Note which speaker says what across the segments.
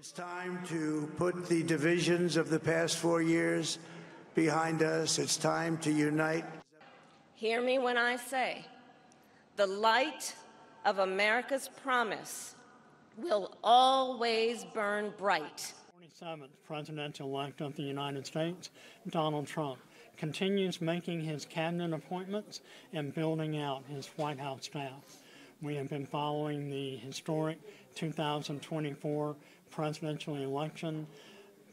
Speaker 1: It's time to put the divisions of the past 4 years behind us. It's time to unite.
Speaker 2: Hear me when I say, the light of America's promise will always burn bright.
Speaker 3: 47th President-elect of the United States, Donald Trump, continues making his cabinet appointments and building out his White House staff. We have been following the historic 2024 presidential election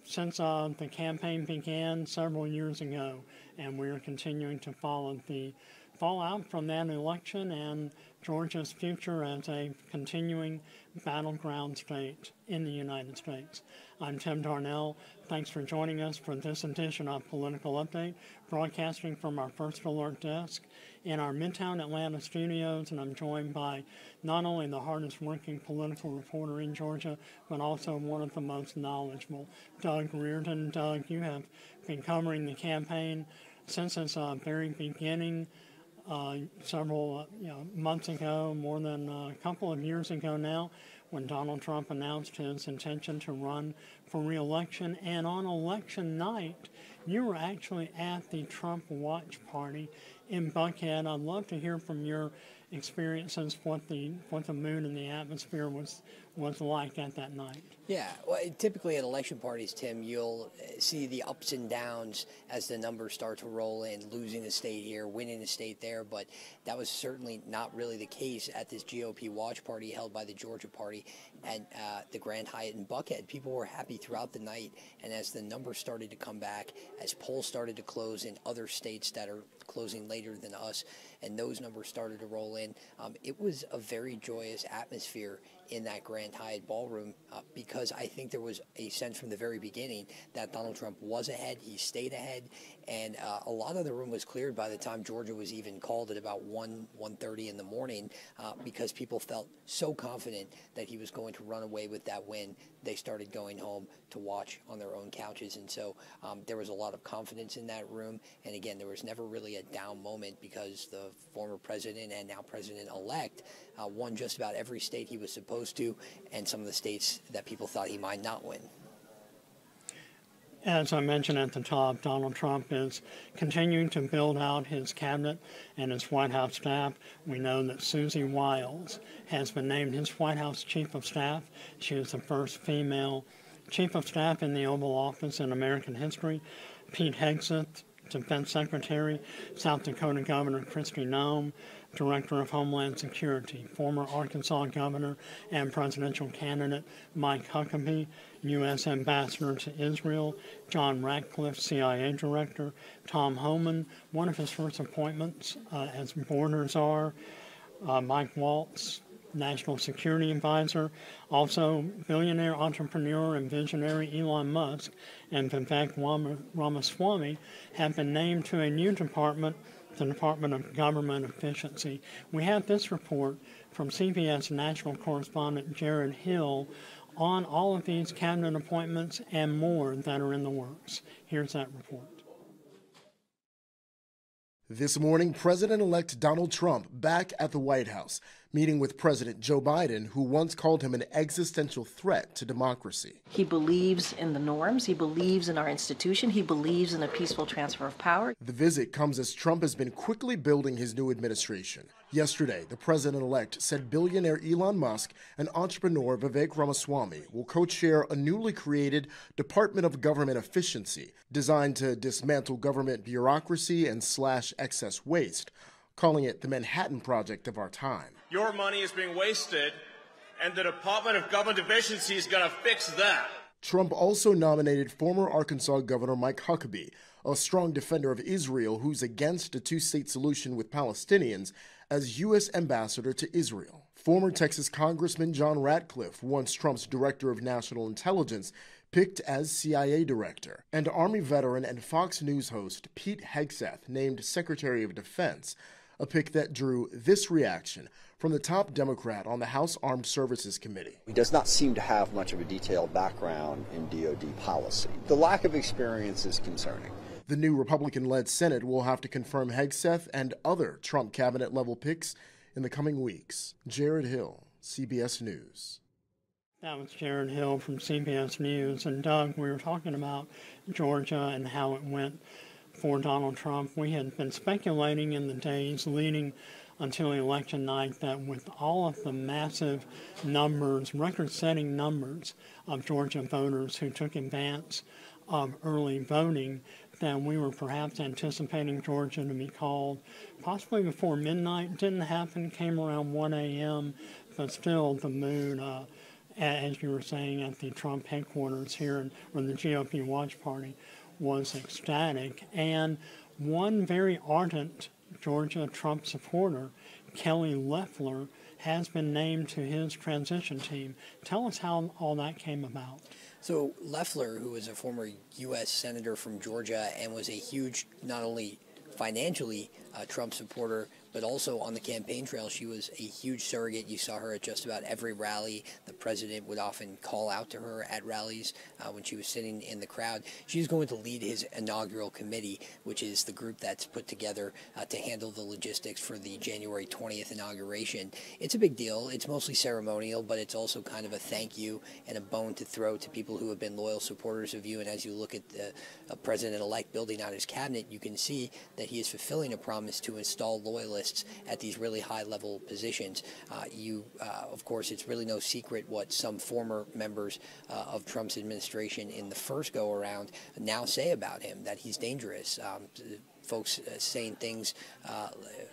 Speaker 3: since the campaign began several years ago, and we are continuing to follow the fallout from that election and Georgia's future as a continuing battleground state in the United States. I'm Tim Darnell. Thanks for joining us for this edition of Political Update, broadcasting from our First Alert desk in our Midtown Atlanta studios, and I'm joined by not only the hardest working political reporter in Georgia, but also one of the most knowledgeable, Doug Reardon. Doug, you have been covering the campaign since its very beginning. Several months ago, more than a couple of years ago now, when Donald Trump announced his intention to run for re-election. And on election night, you were actually at the Trump watch party in Buckhead. I'd love to hear from your experiences what the mood and the atmosphere was like at that night.
Speaker 4: Yeah, well, typically at election parties, Tim, you'll see the ups and downs as the numbers start to roll in, losing a state here, winning a state there, but that was certainly not really the case at this GOP watch party held by the Georgia Party and the Grand Hyatt in Buckhead. People were happy throughout the night, and as the numbers started to come back, as polls started to close in other states that are closing later than us, and those numbers started to roll in, it was a very joyous atmosphere in that Grand Hyatt ballroom because I think there was a sense from the very beginning that Donald Trump was ahead, he stayed ahead, and a lot of the room was cleared by the time Georgia was even called at about 1:30 in the morning because people felt so confident that he was going to run away with that win. They started going home to watch on their own couches, and so there was a lot of confidence in that room, and again, there was never really a down moment because the former president and now president-elect won just about every state he was supposed to, and some of the states that people thought he might not win.
Speaker 3: As I mentioned at the top, Donald Trump is continuing to build out his cabinet and his White House staff. We know that Susie Wiles has been named his White House Chief of Staff. She is the first female Chief of Staff in the Oval Office in American history. Pete Hegseth, Defense Secretary, South Dakota Governor Kristi Noem, Director of Homeland Security, former Arkansas Governor and presidential candidate Mike Huckabee, U.S. Ambassador to Israel, John Ratcliffe, CIA Director, Tom Homan, one of his first appointments as border czar, Mike Waltz, National Security Advisor, also billionaire entrepreneur and visionary Elon Musk and Vivek Ramaswamy have been named to a new department, the Department of Government Efficiency. We have this report from CBS national correspondent Jared Hill on all of these cabinet appointments and more that are in the works. Here's that report.
Speaker 5: This morning, President-elect Donald Trump back at the White House, meeting with President Joe Biden, who once called him an existential threat to democracy.
Speaker 6: He believes in the norms. He believes in our institution. He believes in a peaceful transfer of power.
Speaker 5: The visit comes as Trump has been quickly building his new administration. Yesterday, the president-elect said billionaire Elon Musk and entrepreneur Vivek Ramaswamy will co-chair a newly created Department of Government Efficiency designed to dismantle government bureaucracy and slash excess waste, calling it the Manhattan Project of our time.
Speaker 7: Your money is being wasted, and the Department of Government Efficiency is going to fix that.
Speaker 5: Trump also nominated former Arkansas Governor Mike Huckabee, a strong defender of Israel who's against a two-state solution with Palestinians, as U.S. ambassador to Israel. Former Texas Congressman John Ratcliffe, once Trump's director of national intelligence, picked as CIA director, and Army veteran and Fox News host Pete Hegseth named Secretary of Defense, a pick that drew this reaction from the top Democrat on the House Armed Services Committee.
Speaker 8: He does not seem to have much of a detailed background in DoD policy. The lack of experience is concerning.
Speaker 5: The new Republican-led Senate will have to confirm Hegseth and other Trump cabinet-level picks in the coming weeks. Jared Hill, CBS News.
Speaker 3: That was Jared Hill from CBS News. And Doug, we were talking about Georgia and how it went for Donald Trump. We had been speculating in the days leading until election night that with all of the massive numbers, record-setting numbers of Georgia voters who took advance of early voting, that we were perhaps anticipating Georgia to be called possibly before midnight. Didn't happen, came around 1 a.m., but still the mood, as you were saying, at the Trump headquarters here, or the GOP Watch Party, was ecstatic. And one very ardent Georgia Trump supporter, Kelly Loeffler, has been named to his transition team. Tell us how all that came about.
Speaker 4: So Loeffler, who was a former U.S. Senator from Georgia and was a huge, not only financially Trump supporter, but also on the campaign trail, she was a huge surrogate. You saw her at just about every rally. The president would often call out to her at rallies when she was sitting in the crowd. She's going to lead his inaugural committee, which is the group that's put together to handle the logistics for the January 20th inauguration. It's a big deal. It's mostly ceremonial, but it's also kind of a thank you and a bone to throw to people who have been loyal supporters of you. And as you look at the president-elect building out his cabinet, you can see that he is fulfilling a promise to install loyalists at these really high-level positions. Of course, it's really no secret what some former members of Trump's administration in the first go-around now say about him, that he's dangerous. Folks saying things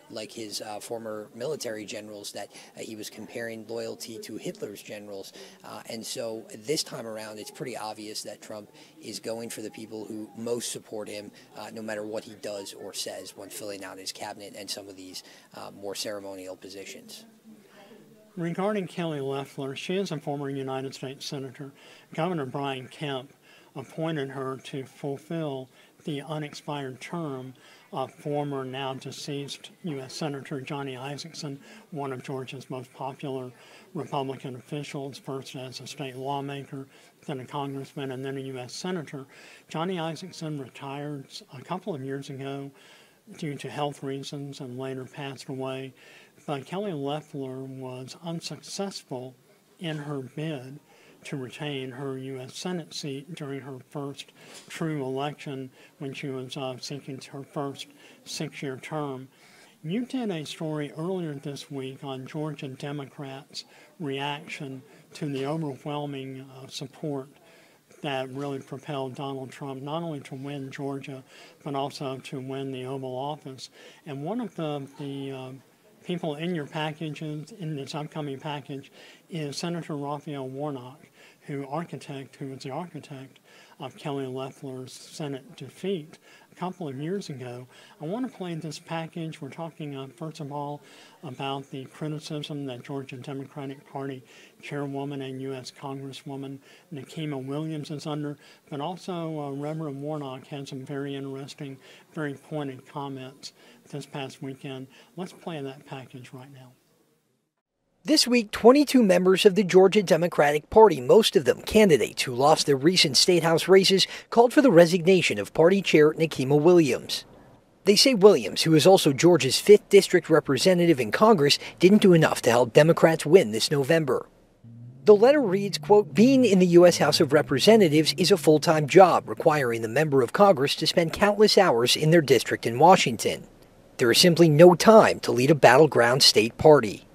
Speaker 4: like his former military generals, that he was comparing loyalty to Hitler's generals. And so this time around, it's pretty obvious that Trump is going for the people who most support him, no matter what he does or says when filling out his cabinet and some of these more ceremonial positions.
Speaker 3: Regarding Kelly Loeffler, she is a former United States Senator. Governor Brian Kemp appointed her to fulfill the unexpired term of former, now deceased U.S. Senator Johnny Isakson, one of Georgia's most popular Republican officials, first as a state lawmaker, then a congressman, and then a U.S. Senator. Johnny Isakson retired a couple of years ago due to health reasons and later passed away. But Kelly Loeffler was unsuccessful in her bid to retain her U.S. Senate seat during her first true election when she was seeking her first six-year term. You did a story earlier this week on Georgia Democrats' reaction to the overwhelming support that really propelled Donald Trump not only to win Georgia, but also to win the Oval Office. And one of the people in your packages, in this upcoming package, is Senator Raphael Warnock, who was the architect of Kelly Loeffler's Senate defeat a couple of years ago. I want to play this package. We're talking, first of all, about the criticism that Georgia Democratic Party chairwoman and U.S. Congresswoman Nikema Williams is under, but also Reverend Warnock had some very interesting, very pointed comments this past weekend. Let's play that package right now.
Speaker 4: This week, 22 members of the Georgia Democratic Party, most of them candidates who lost their recent state house races, called for the resignation of party chair Nikema Williams. They say Williams, who is also Georgia's 5th district representative in Congress, didn't do enough to help Democrats win this November. The letter reads, quote, "Being in the U.S. House of Representatives is a full-time job, requiring the member of Congress to spend countless hours in their district in Washington. There is simply no time to lead a battleground state party."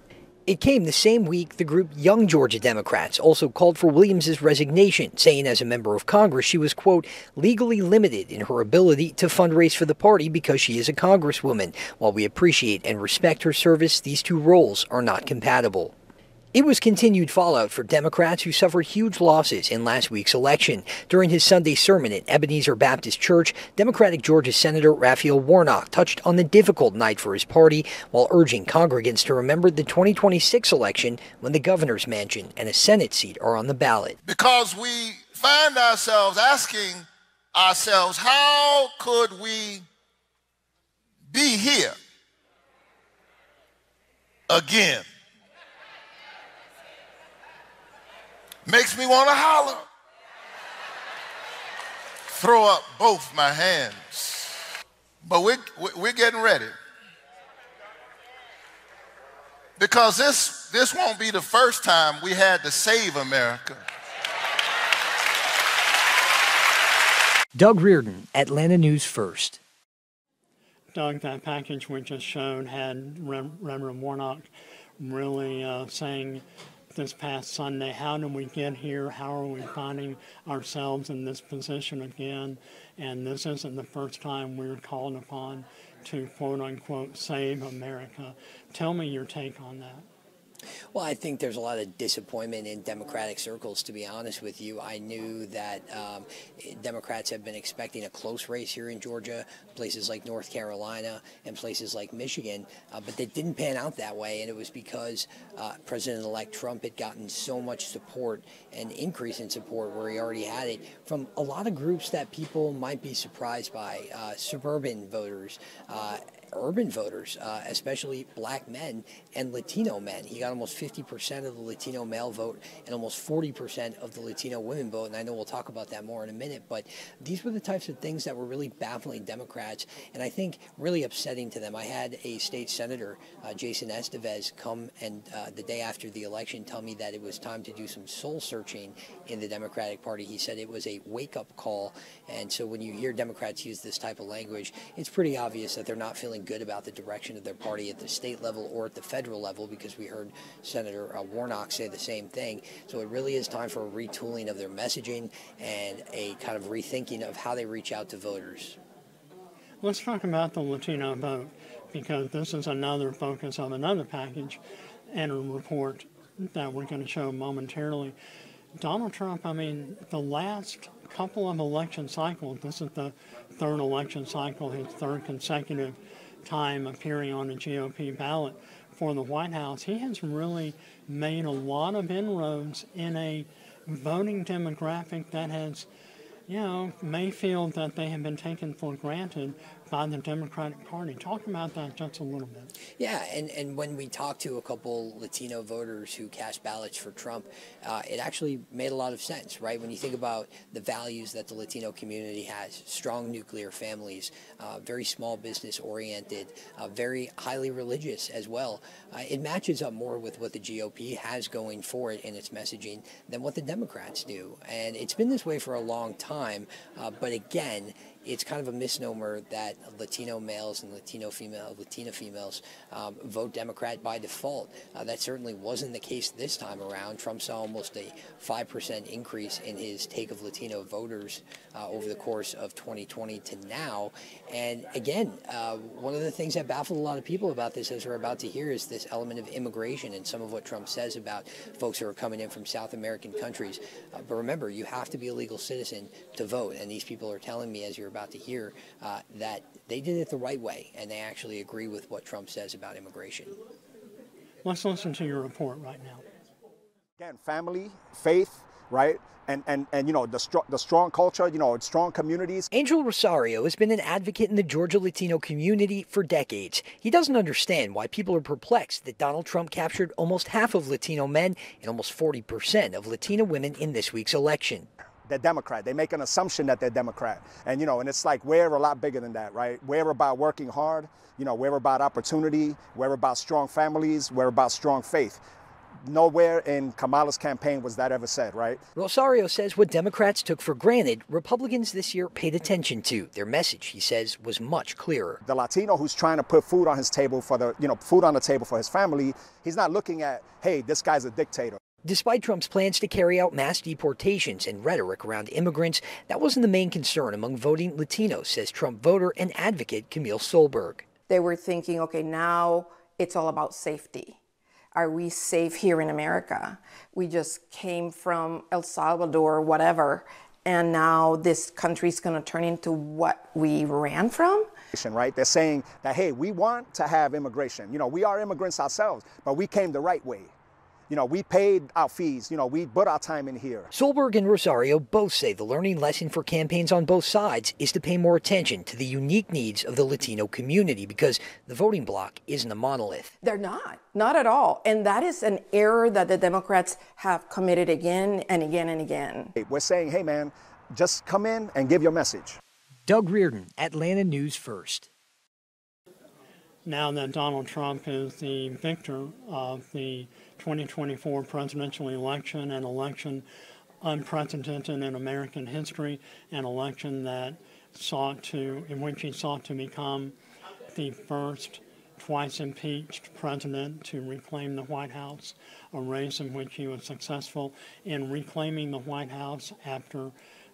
Speaker 4: It came the same week the group Young Georgia Democrats also called for Williams' resignation, saying as a member of Congress she was, quote, "legally limited in her ability to fundraise for the party because she is a congresswoman. While we appreciate and respect her service, these two roles are not compatible." It was continued fallout for Democrats who suffered huge losses in last week's election. During his Sunday sermon at Ebenezer Baptist Church, Democratic Georgia Senator Raphael Warnock touched on the difficult night for his party while urging congregants to remember the 2026 election when the governor's mansion and a Senate seat are on the ballot.
Speaker 9: Because we find ourselves asking ourselves, how could we be here again? Makes me want to holler. Throw up both my hands. But we're getting ready. Because this this won't be the first time we had to save America.
Speaker 4: Doug Reardon, Atlanta News First.
Speaker 3: Doug, that package we just showed had Reverend Warnock really saying this past Sunday, how did we get here? How are we finding ourselves in this position again? And this isn't the first time we're called upon to, quote unquote, save America. Tell me your take on that.
Speaker 4: Well, I think there's a lot of disappointment in Democratic circles, to be honest with you. I knew that Democrats have been expecting a close race here in Georgia, places like North Carolina and places like Michigan, but they didn't pan out that way, and it was because President-elect Trump had gotten so much support, an increase in support where he already had it, from a lot of groups that people might be surprised by, suburban voters, urban voters, especially black men and Latino men. He got almost 50% of the Latino male vote and almost 40% of the Latino women vote, and I know we'll talk about that more in a minute, but these were the types of things that were really baffling Democrats and I think really upsetting to them. I had a state senator, Jason Estevez, come and the day after the election tell me that it was time to do some soul searching in the Democratic Party. He said it was a wake-up call, and so when you hear Democrats use this type of language, it's pretty obvious that they're not feeling good about the direction of their party at the state level or at the federal level, because we heard Senator Warnock say the same thing. So it really is time for a retooling of their messaging and a kind of rethinking of how they reach out to voters.
Speaker 3: Let's talk about the Latino vote, because this is another focus of another package and a report that we're going to show momentarily. Donald Trump, I mean, the last couple of election cycles, this is the third election cycle, his third consecutive time appearing on a GOP ballot for the White House, he has really made a lot of inroads in a voting demographic that has, may feel that they have been taken for granted by the Democratic Party. Talk about that just a little bit.
Speaker 4: Yeah, and when we talked to a couple Latino voters who cast ballots for Trump, it actually made a lot of sense, right? When you think about the values that the Latino community has, strong nuclear families, very small business oriented, very highly religious as well, it matches up more with what the GOP has going for it in its messaging than what the Democrats do. And it's been this way for a long time, but again, it's kind of a misnomer that Latino males and Latina females vote Democrat by default. That certainly wasn't the case this time around. Trump saw almost a 5% increase in his take of Latino voters over the course of 2020 to now. And again, one of the things that baffled a lot of people about this, as we're about to hear, is this element of immigration and some of what Trump says about folks who are coming in from South American countries. But remember, you have to be a legal citizen to vote. And these people are telling me, as you're about to hear, that they did it the right way, and they actually agree with what Trump says about immigration.
Speaker 3: Let's listen to your report right now.
Speaker 10: Again, family, faith, right? And the strong culture, strong communities.
Speaker 4: Angel Rosario has been an advocate in the Georgia Latino community for decades. He doesn't understand why people are perplexed that Donald Trump captured almost half of Latino men and almost 40% of Latina women in this week's election.
Speaker 10: They're Democrat. They make an assumption that they're Democrat. And, and it's like, we're a lot bigger than that, right? We're about working hard. We're about opportunity. We're about strong families. We're about strong faith. Nowhere in Kamala's campaign was that ever said, right?
Speaker 4: Rosario says what Democrats took for granted, Republicans this year paid attention to. Their message, he says, was much clearer.
Speaker 10: The Latino who's trying to put food on his table food on the table for his family, he's not looking at, hey, this guy's a dictator.
Speaker 4: Despite Trump's plans to carry out mass deportations and rhetoric around immigrants, that wasn't the main concern among voting Latinos, says Trump voter and advocate Camille Solberg.
Speaker 11: They were thinking, okay, now it's all about safety. Are we safe here in America? We just came from El Salvador or whatever, and now this country's going to turn into what we ran from?
Speaker 10: Right? They're saying that, hey, we want to have immigration. We are immigrants ourselves, but we came the right way. We paid our fees, we put our time in here.
Speaker 4: Solberg and Rosario both say the learning lesson for campaigns on both sides is to pay more attention to the unique needs of the Latino community, because the voting bloc isn't a monolith.
Speaker 11: They're not at all. And that is an error that the Democrats have committed again and again and again.
Speaker 10: We're saying, hey, man, just come in and give your message.
Speaker 4: Doug Reardon, Atlanta News First.
Speaker 3: now that Donald Trump is the victor of the 2024 presidential election, an election unprecedented in American history, an election that in which he sought to become the first twice impeached president to reclaim the White House, a race in which he was successful in reclaiming the White House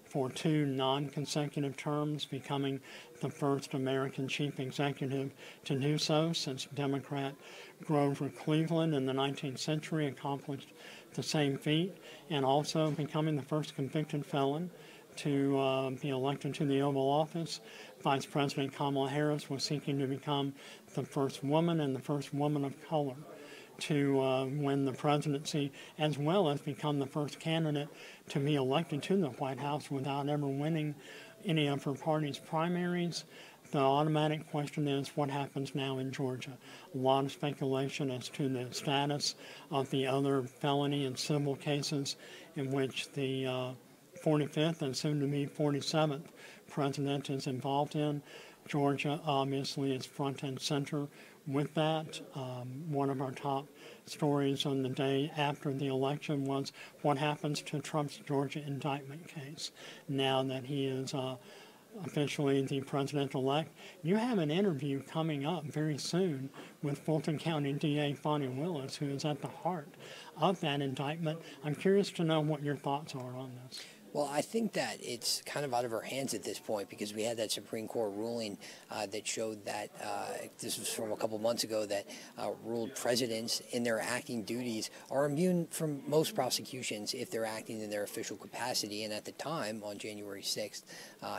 Speaker 3: for 2 non-consecutive terms, becoming the first American chief executive to do so since Democrat Grover Cleveland in the 19th century accomplished the same feat, and also becoming the first convicted felon to be elected to the Oval Office. Vice President Kamala Harris was seeking to become the first woman and the first woman of color to win the presidency, as well as become the first candidate to be elected to the White House without ever winning any of her party's primaries. The automatic question is, what happens now in Georgia? A lot of speculation as to the status of the other felony and civil cases in which the 45th and soon to be 47th president is involved in. Georgia obviously is front and center with that. One of our top stories on the day after the election was what happens to Trump's Georgia indictment case now that he is officially the president-elect. You have an interview coming up very soon with Fulton County DA Fani Willis, who is at the heart of that indictment. I'm curious to know what your thoughts are on this.
Speaker 4: Well, I think that it's kind of out of our hands at this point because we had that Supreme Court ruling that showed that, this was from a couple months ago, that ruled presidents in their acting duties are immune from most prosecutions if they're acting in their official capacity. And at the time, on January 6th,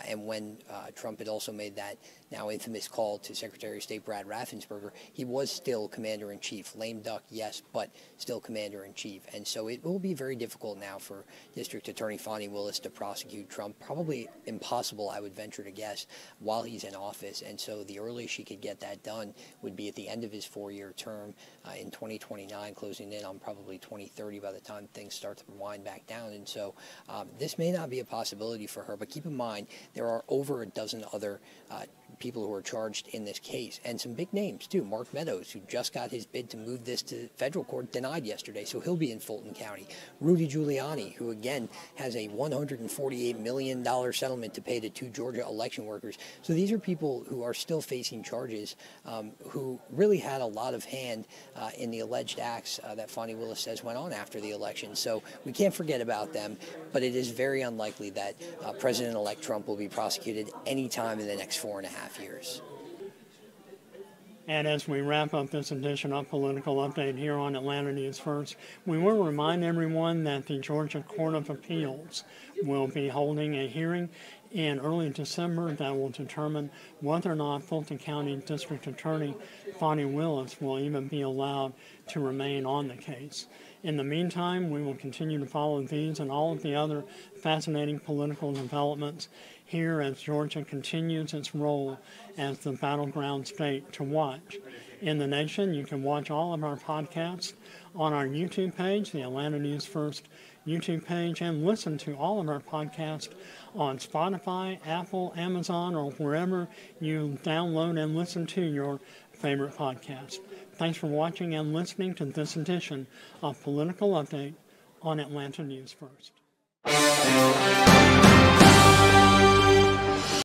Speaker 4: and when Trump had also made that now infamous call to Secretary of State Brad Raffensperger, he was still commander-in-chief. Lame duck, yes, but still commander-in-chief. And so it will be very difficult now for District Attorney Fani Willis to prosecute Trump. Probably impossible, I would venture to guess, while he's in office. And so the earliest she could get that done would be at the end of his 4-year term in 2029, closing in on probably 2030 by the time things start to wind back down. And so this may not be a possibility for her, but keep in mind there are over a dozen other people who are charged in this case, and some big names too. Mark Meadows, who just got his bid to move this to federal court denied yesterday, so he'll be in Fulton County. Rudy Giuliani, who again has a $148 million settlement to pay to 2 Georgia election workers. So these are people who are still facing charges, who really had a lot of hand in the alleged acts that Fani Willis says went on after the election. So we can't forget about them, but it is very unlikely that President-elect Trump will be prosecuted any time in the next 4.5 years.
Speaker 3: And as we wrap up this edition of Political Update here on Atlanta News First, we will remind everyone that the Georgia Court of Appeals will be holding a hearing in early December that will determine whether or not Fulton County District Attorney Fani Willis will even be allowed to remain on the case. In the meantime, we will continue to follow these and all of the other fascinating political developments here as Georgia continues its role as the battleground state to watch. In the nation, you can watch all of our podcasts on our YouTube page, the Atlanta News First YouTube page, and listen to all of our podcasts on Spotify, Apple, Amazon, or wherever you download and listen to your favorite podcast. Thanks for watching and listening to this edition of Political Update on Atlanta News First.